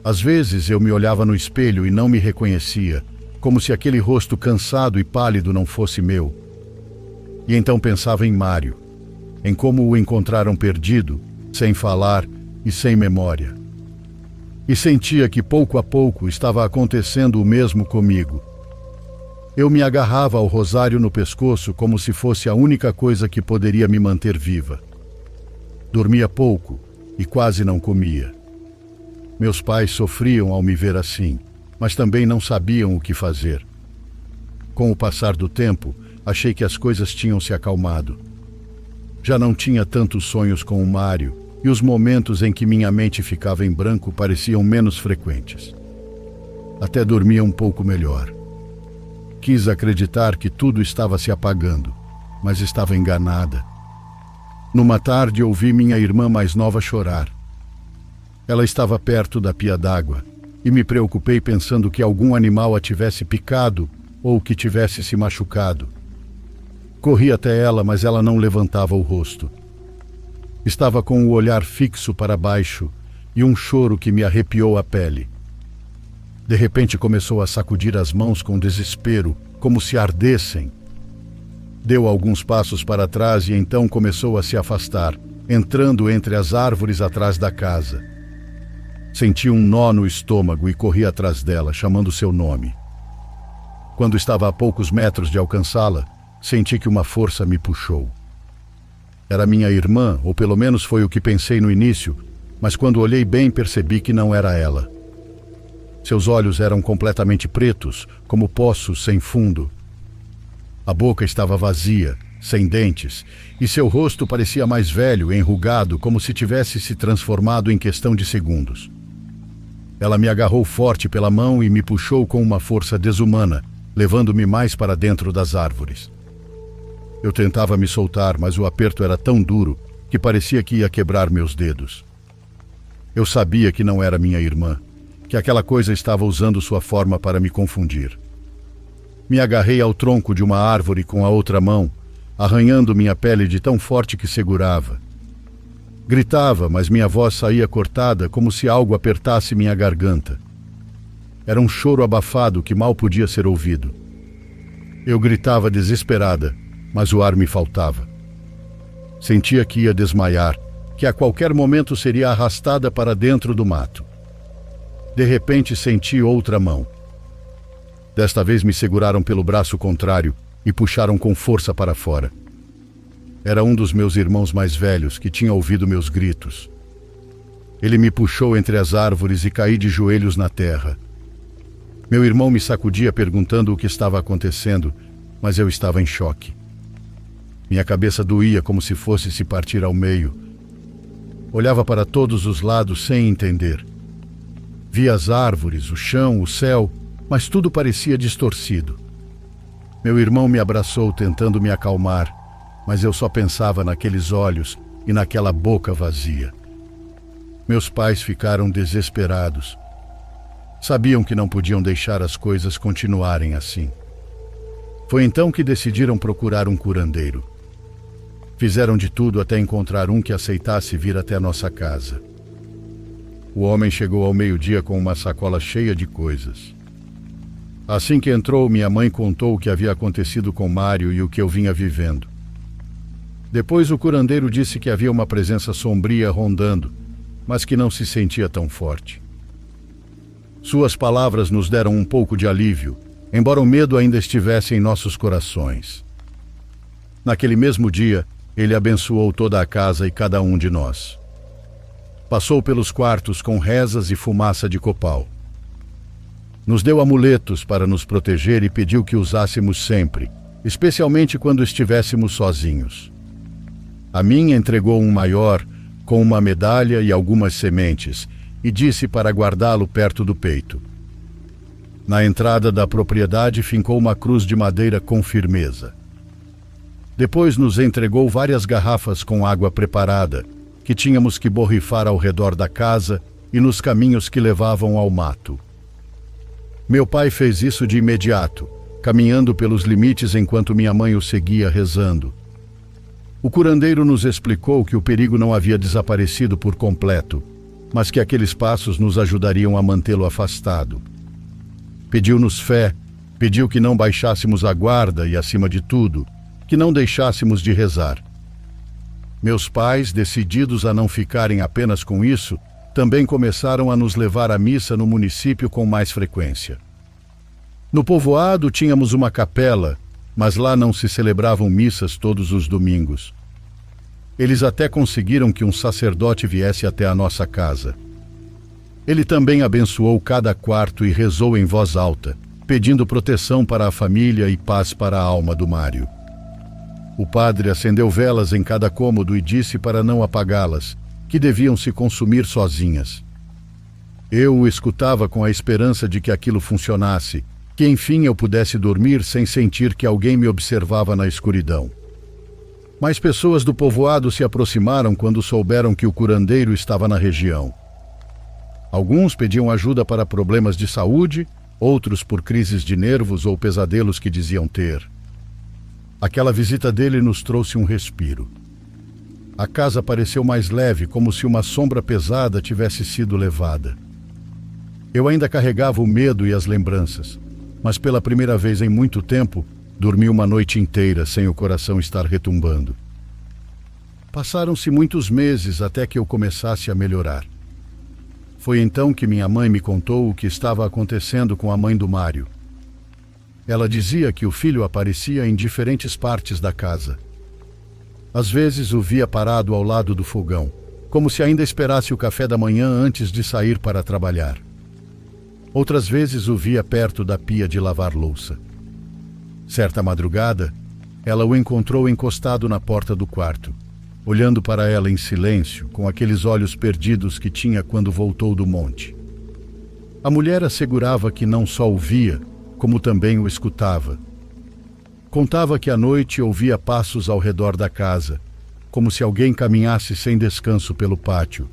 Às vezes eu me olhava no espelho e não me reconhecia, como se aquele rosto cansado e pálido não fosse meu. E então pensava em Mário, em como o encontraram perdido, sem falar e sem memória. E sentia que pouco a pouco estava acontecendo o mesmo comigo. Eu me agarrava ao rosário no pescoço como se fosse a única coisa que poderia me manter viva. Dormia pouco e quase não comia. Meus pais sofriam ao me ver assim, mas também não sabiam o que fazer. Com o passar do tempo, achei que as coisas tinham se acalmado. Já não tinha tantos sonhos com o Mário e os momentos em que minha mente ficava em branco pareciam menos frequentes. Até dormia um pouco melhor. Quis acreditar que tudo estava se apagando, mas estava enganada. Numa tarde ouvi minha irmã mais nova chorar. Ela estava perto da pia d'água e me preocupei pensando que algum animal a tivesse picado ou que tivesse se machucado. Corri até ela, mas ela não levantava o rosto. Estava com o olhar fixo para baixo e um choro que me arrepiou a pele. De repente começou a sacudir as mãos com desespero, como se ardessem. Deu alguns passos para trás e então começou a se afastar, entrando entre as árvores atrás da casa. Senti um nó no estômago e corri atrás dela, chamando seu nome. Quando estava a poucos metros de alcançá-la, senti que uma força me puxou. Era minha irmã, ou pelo menos foi o que pensei no início, mas quando olhei bem percebi que não era ela. Seus olhos eram completamente pretos, como poços sem fundo. A boca estava vazia, sem dentes, e seu rosto parecia mais velho, enrugado, como se tivesse se transformado em questão de segundos. Ela me agarrou forte pela mão e me puxou com uma força desumana, levando-me mais para dentro das árvores. Eu tentava me soltar, mas o aperto era tão duro que parecia que ia quebrar meus dedos. Eu sabia que não era minha irmã, que aquela coisa estava usando sua forma para me confundir. Me agarrei ao tronco de uma árvore com a outra mão, arranhando minha pele de tão forte que segurava. Gritava, mas minha voz saía cortada como se algo apertasse minha garganta. Era um choro abafado que mal podia ser ouvido. Eu gritava desesperada, mas o ar me faltava. Sentia que ia desmaiar, que a qualquer momento seria arrastada para dentro do mato. De repente senti outra mão. Desta vez me seguraram pelo braço contrário e puxaram com força para fora. Era um dos meus irmãos mais velhos que tinha ouvido meus gritos. Ele me puxou entre as árvores e caí de joelhos na terra. Meu irmão me sacudia perguntando o que estava acontecendo, mas eu estava em choque. Minha cabeça doía como se fosse se partir ao meio. Olhava para todos os lados sem entender. Via as árvores, o chão, o céu, mas tudo parecia distorcido. Meu irmão me abraçou tentando me acalmar, mas eu só pensava naqueles olhos e naquela boca vazia. Meus pais ficaram desesperados. Sabiam que não podiam deixar as coisas continuarem assim. Foi então que decidiram procurar um curandeiro. Fizeram de tudo até encontrar um que aceitasse vir até a nossa casa. O homem chegou ao meio-dia com uma sacola cheia de coisas. Assim que entrou, minha mãe contou o que havia acontecido com Mário e o que eu vinha vivendo. Depois o curandeiro disse que havia uma presença sombria rondando, mas que não se sentia tão forte. Suas palavras nos deram um pouco de alívio, embora o medo ainda estivesse em nossos corações. Naquele mesmo dia, ele abençoou toda a casa e cada um de nós. Passou pelos quartos com rezas e fumaça de copal. Nos deu amuletos para nos proteger e pediu que usássemos sempre, especialmente quando estivéssemos sozinhos. A mim entregou um maior, com uma medalha e algumas sementes, e disse para guardá-lo perto do peito. Na entrada da propriedade fincou uma cruz de madeira com firmeza. Depois nos entregou várias garrafas com água preparada, que tínhamos que borrifar ao redor da casa e nos caminhos que levavam ao mato. Meu pai fez isso de imediato, caminhando pelos limites enquanto minha mãe o seguia rezando. O curandeiro nos explicou que o perigo não havia desaparecido por completo, mas que aqueles passos nos ajudariam a mantê-lo afastado. Pediu-nos fé, pediu que não baixássemos a guarda e, acima de tudo, que não deixássemos de rezar. Meus pais, decididos a não ficarem apenas com isso, também começaram a nos levar à missa no município com mais frequência. No povoado tínhamos uma capela, mas lá não se celebravam missas todos os domingos. Eles até conseguiram que um sacerdote viesse até a nossa casa. Ele também abençoou cada quarto e rezou em voz alta, pedindo proteção para a família e paz para a alma do Mário. O padre acendeu velas em cada cômodo e disse para não apagá-las, que deviam se consumir sozinhas. Eu o escutava com a esperança de que aquilo funcionasse, que enfim eu pudesse dormir sem sentir que alguém me observava na escuridão. Mais pessoas do povoado se aproximaram quando souberam que o curandeiro estava na região. Alguns pediam ajuda para problemas de saúde, outros por crises de nervos ou pesadelos que diziam ter. Aquela visita dele nos trouxe um respiro. A casa pareceu mais leve, como se uma sombra pesada tivesse sido levada. Eu ainda carregava o medo e as lembranças, mas pela primeira vez em muito tempo, Dormi uma noite inteira sem o coração estar retumbando. Passaram-se muitos meses até que eu começasse a melhorar. Foi então que minha mãe me contou o que estava acontecendo com a mãe do Mário. Ela dizia que o filho aparecia em diferentes partes da casa. Às vezes o via parado ao lado do fogão, como se ainda esperasse o café da manhã antes de sair para trabalhar. Outras vezes o via perto da pia de lavar louça. Certa madrugada, ela o encontrou encostado na porta do quarto, olhando para ela em silêncio, com aqueles olhos perdidos que tinha quando voltou do monte. A mulher assegurava que não só o via, como também o escutava. Contava que à noite ouvia passos ao redor da casa, como se alguém caminhasse sem descanso pelo pátio.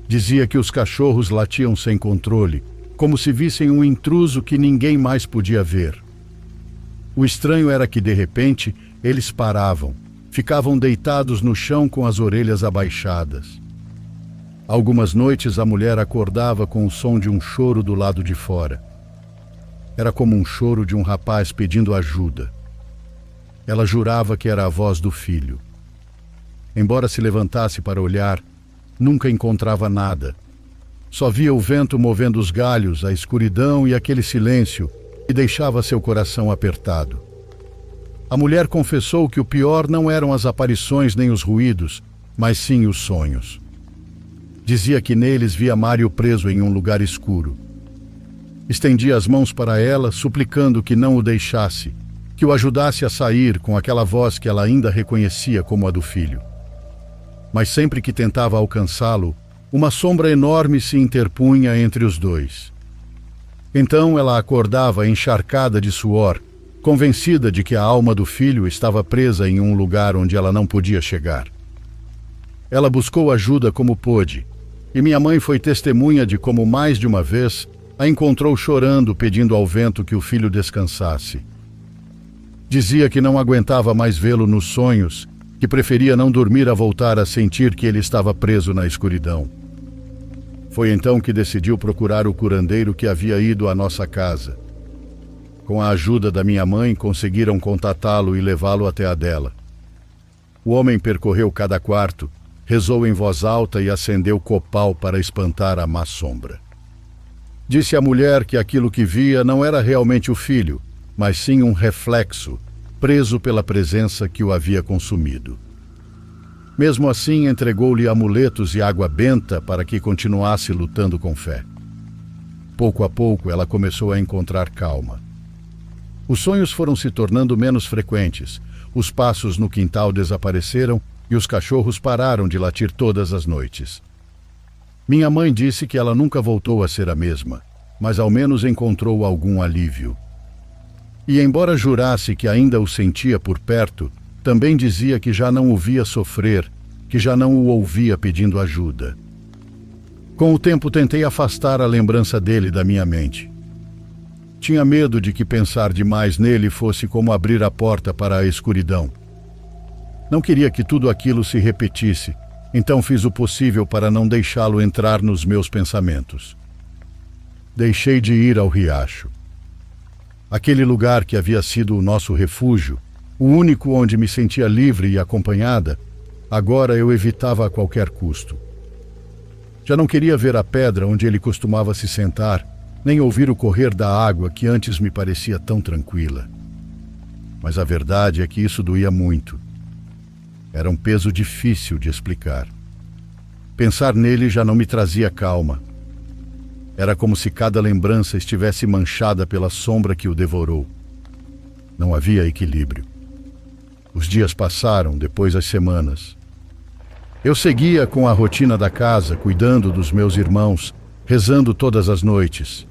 Dizia que os cachorros latiam sem controle, como se vissem um intruso que ninguém mais podia ver. O estranho era que, de repente, eles paravam, ficavam deitados no chão com as orelhas abaixadas. Algumas noites a mulher acordava com o som de um choro do lado de fora. Era como um choro de um rapaz pedindo ajuda. Ela jurava que era a voz do filho. Embora se levantasse para olhar, nunca encontrava nada. Só via o vento movendo os galhos, a escuridão e aquele silêncio que deixava seu coração apertado. A mulher confessou que o pior não eram as aparições nem os ruídos, mas sim os sonhos. Dizia que neles via Mário preso em um lugar escuro. Estendia as mãos para ela, suplicando que não o deixasse, que o ajudasse a sair com aquela voz que ela ainda reconhecia como a do filho. Mas sempre que tentava alcançá-lo, uma sombra enorme se interpunha entre os dois. Então ela acordava encharcada de suor, convencida de que a alma do filho estava presa em um lugar onde ela não podia chegar. Ela buscou ajuda como pôde, e minha mãe foi testemunha de como mais de uma vez a encontrou chorando, pedindo ao vento que o filho descansasse. Dizia que não aguentava mais vê-lo nos sonhos, que preferia não dormir a voltar a sentir que ele estava preso na escuridão. Foi então que decidiu procurar o curandeiro que havia ido à nossa casa. Com a ajuda da minha mãe, conseguiram contatá-lo e levá-lo até a dela. O homem percorreu cada quarto, rezou em voz alta e acendeu copal para espantar a má sombra. Disse à mulher que aquilo que via não era realmente o filho, mas sim um reflexo, preso pela presença que o havia consumido. Mesmo assim, entregou-lhe amuletos e água benta para que continuasse lutando com fé. Pouco a pouco, ela começou a encontrar calma. Os sonhos foram se tornando menos frequentes, os passos no quintal desapareceram e os cachorros pararam de latir todas as noites. Minha mãe disse que ela nunca voltou a ser a mesma, mas ao menos encontrou algum alívio. E embora jurasse que ainda o sentia por perto, também dizia que já não o via sofrer, que já não o ouvia pedindo ajuda. Com o tempo tentei afastar a lembrança dele da minha mente. Tinha medo de que pensar demais nele fosse como abrir a porta para a escuridão. Não queria que tudo aquilo se repetisse, então fiz o possível para não deixá-lo entrar nos meus pensamentos. Deixei de ir ao riacho. Aquele lugar que havia sido o nosso refúgio, o único onde me sentia livre e acompanhada, agora eu evitava a qualquer custo. Já não queria ver a pedra onde ele costumava se sentar, nem ouvir o correr da água que antes me parecia tão tranquila. Mas a verdade é que isso doía muito. Era um peso difícil de explicar. Pensar nele já não me trazia calma. Era como se cada lembrança estivesse manchada pela sombra que o devorou. Não havia equilíbrio. Os dias passaram, depois as semanas. Eu seguia com a rotina da casa, cuidando dos meus irmãos, rezando todas as noites.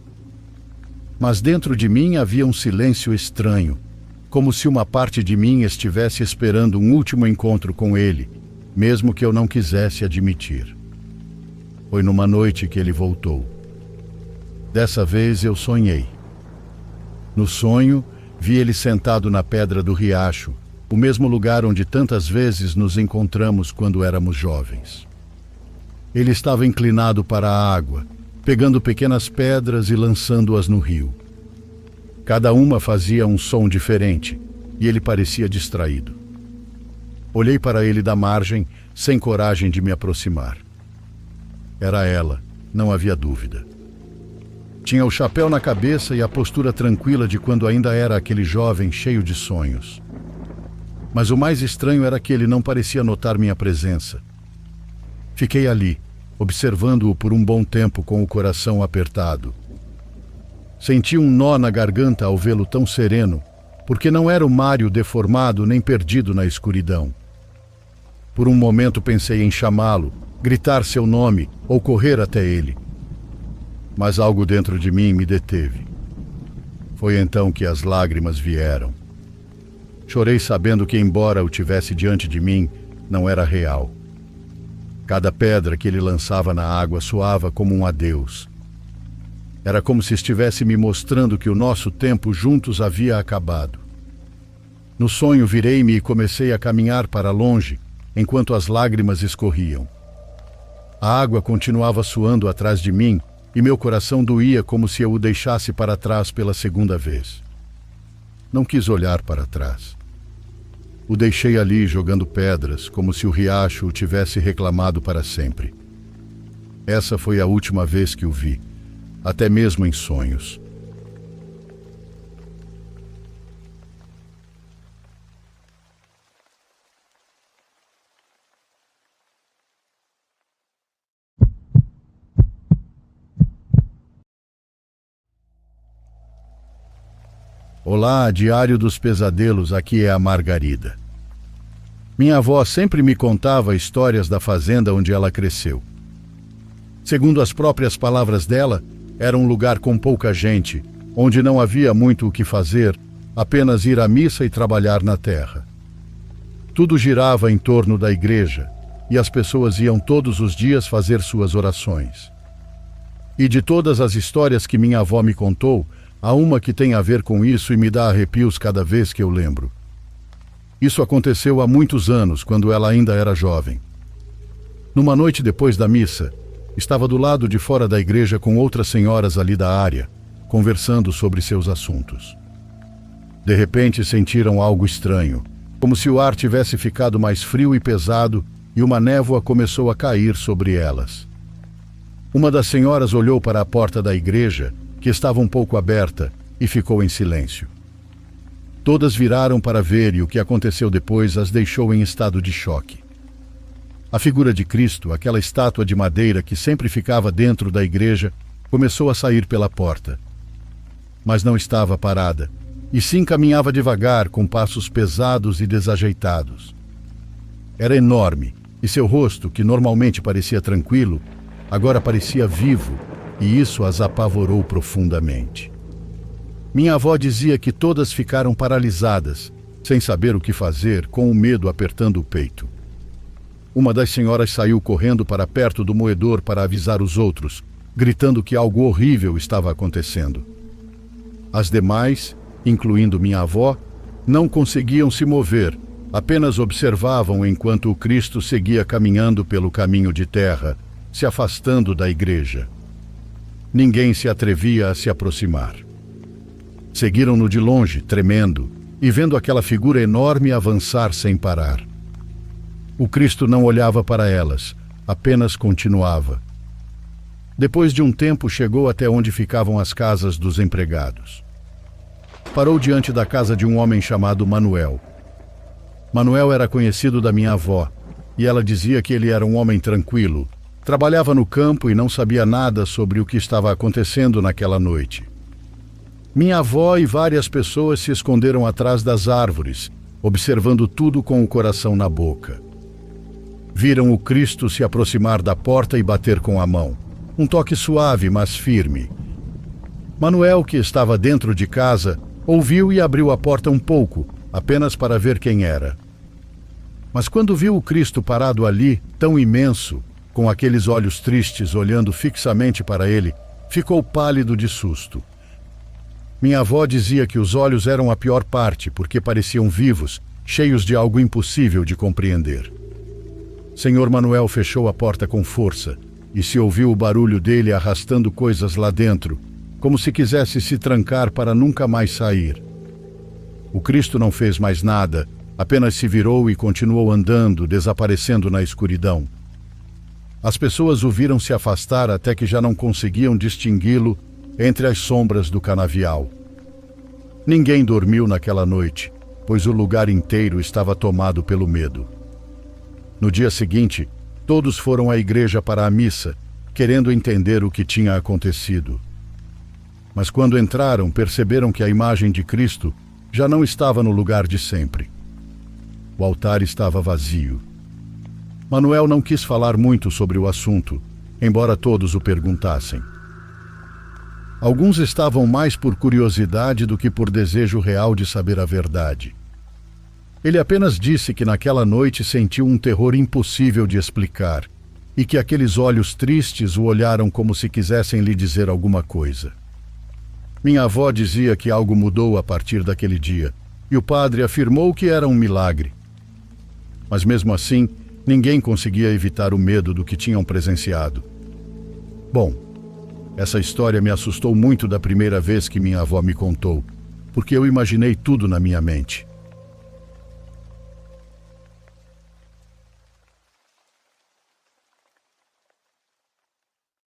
Mas dentro de mim havia um silêncio estranho, como se uma parte de mim estivesse esperando um último encontro com ele, mesmo que eu não quisesse admitir. Foi numa noite que ele voltou. Dessa vez eu sonhei. No sonho, vi ele sentado na pedra do riacho, o mesmo lugar onde tantas vezes nos encontramos quando éramos jovens. Ele estava inclinado para a água, pegando pequenas pedras e lançando-as no rio. Cada uma fazia um som diferente e ele parecia distraído. Olhei para ele da margem, sem coragem de me aproximar. Era ela, não havia dúvida. Tinha o chapéu na cabeça e a postura tranquila de quando ainda era aquele jovem cheio de sonhos. Mas o mais estranho era que ele não parecia notar minha presença. Fiquei ali, observando-o por um bom tempo com o coração apertado. Senti um nó na garganta ao vê-lo tão sereno, porque não era o Mário deformado nem perdido na escuridão. Por um momento pensei em chamá-lo, gritar seu nome ou correr até ele. Mas algo dentro de mim me deteve. Foi então que as lágrimas vieram. Chorei sabendo que, embora o tivesse diante de mim, não era real. Cada pedra que ele lançava na água soava como um adeus. Era como se estivesse me mostrando que o nosso tempo juntos havia acabado. No sonho virei-me e comecei a caminhar para longe, enquanto as lágrimas escorriam. A água continuava suando atrás de mim e meu coração doía como se eu o deixasse para trás pela segunda vez. Não quis olhar para trás. O deixei ali jogando pedras, como se o riacho o tivesse reclamado para sempre. Essa foi a última vez que o vi, até mesmo em sonhos. Olá, Diário dos Pesadelos, aqui é a Margarida. Minha avó sempre me contava histórias da fazenda onde ela cresceu. Segundo as próprias palavras dela, era um lugar com pouca gente, onde não havia muito o que fazer, apenas ir à missa e trabalhar na terra. Tudo girava em torno da igreja, e as pessoas iam todos os dias fazer suas orações. E de todas as histórias que minha avó me contou, há uma que tem a ver com isso e me dá arrepios cada vez que eu lembro. Isso aconteceu há muitos anos, quando ela ainda era jovem. Numa noite depois da missa, estava do lado de fora da igreja com outras senhoras ali da área, conversando sobre seus assuntos. De repente sentiram algo estranho, como se o ar tivesse ficado mais frio e pesado e uma névoa começou a cair sobre elas. Uma das senhoras olhou para a porta da igreja, que estava um pouco aberta, e ficou em silêncio. Todas viraram para ver e o que aconteceu depois as deixou em estado de choque. A figura de Cristo, aquela estátua de madeira que sempre ficava dentro da igreja, começou a sair pela porta. Mas não estava parada, e sim caminhava devagar, com passos pesados e desajeitados. Era enorme, e seu rosto, que normalmente parecia tranquilo, agora parecia vivo, e isso as apavorou profundamente. Minha avó dizia que todas ficaram paralisadas, sem saber o que fazer, com o medo apertando o peito. Uma das senhoras saiu correndo para perto do moedor para avisar os outros, gritando que algo horrível estava acontecendo. As demais, incluindo minha avó, não conseguiam se mover, apenas observavam enquanto o Cristo seguia caminhando pelo caminho de terra, se afastando da igreja. Ninguém se atrevia a se aproximar. Seguiram-no de longe, tremendo, e vendo aquela figura enorme avançar sem parar. O Cristo não olhava para elas, apenas continuava. Depois de um tempo chegou até onde ficavam as casas dos empregados. Parou diante da casa de um homem chamado Manuel. Manuel era conhecido da minha avó, e ela dizia que ele era um homem tranquilo, trabalhava no campo e não sabia nada sobre o que estava acontecendo naquela noite. Minha avó e várias pessoas se esconderam atrás das árvores, observando tudo com o coração na boca. Viram o Cristo se aproximar da porta e bater com a mão. Um toque suave, mas firme. Manuel, que estava dentro de casa, ouviu e abriu a porta um pouco, apenas para ver quem era. Mas quando viu o Cristo parado ali, tão imenso, com aqueles olhos tristes olhando fixamente para ele, ficou pálido de susto. Minha avó dizia que os olhos eram a pior parte, porque pareciam vivos, cheios de algo impossível de compreender. Senhor Manuel fechou a porta com força, e se ouviu o barulho dele arrastando coisas lá dentro, como se quisesse se trancar para nunca mais sair. O Cristo não fez mais nada, apenas se virou e continuou andando, desaparecendo na escuridão. As pessoas o viram se afastar até que já não conseguiam distingui-lo entre as sombras do canavial. Ninguém dormiu naquela noite, pois o lugar inteiro estava tomado pelo medo. No dia seguinte, todos foram à igreja para a missa, querendo entender o que tinha acontecido. Mas quando entraram, perceberam que a imagem de Cristo já não estava no lugar de sempre. O altar estava vazio. Manuel não quis falar muito sobre o assunto, embora todos o perguntassem. Alguns estavam mais por curiosidade do que por desejo real de saber a verdade. Ele apenas disse que naquela noite sentiu um terror impossível de explicar e que aqueles olhos tristes o olharam como se quisessem lhe dizer alguma coisa. Minha avó dizia que algo mudou a partir daquele dia, e o padre afirmou que era um milagre. Mas mesmo assim, ninguém conseguia evitar o medo do que tinham presenciado. Bom, essa história me assustou muito da primeira vez que minha avó me contou, porque eu imaginei tudo na minha mente.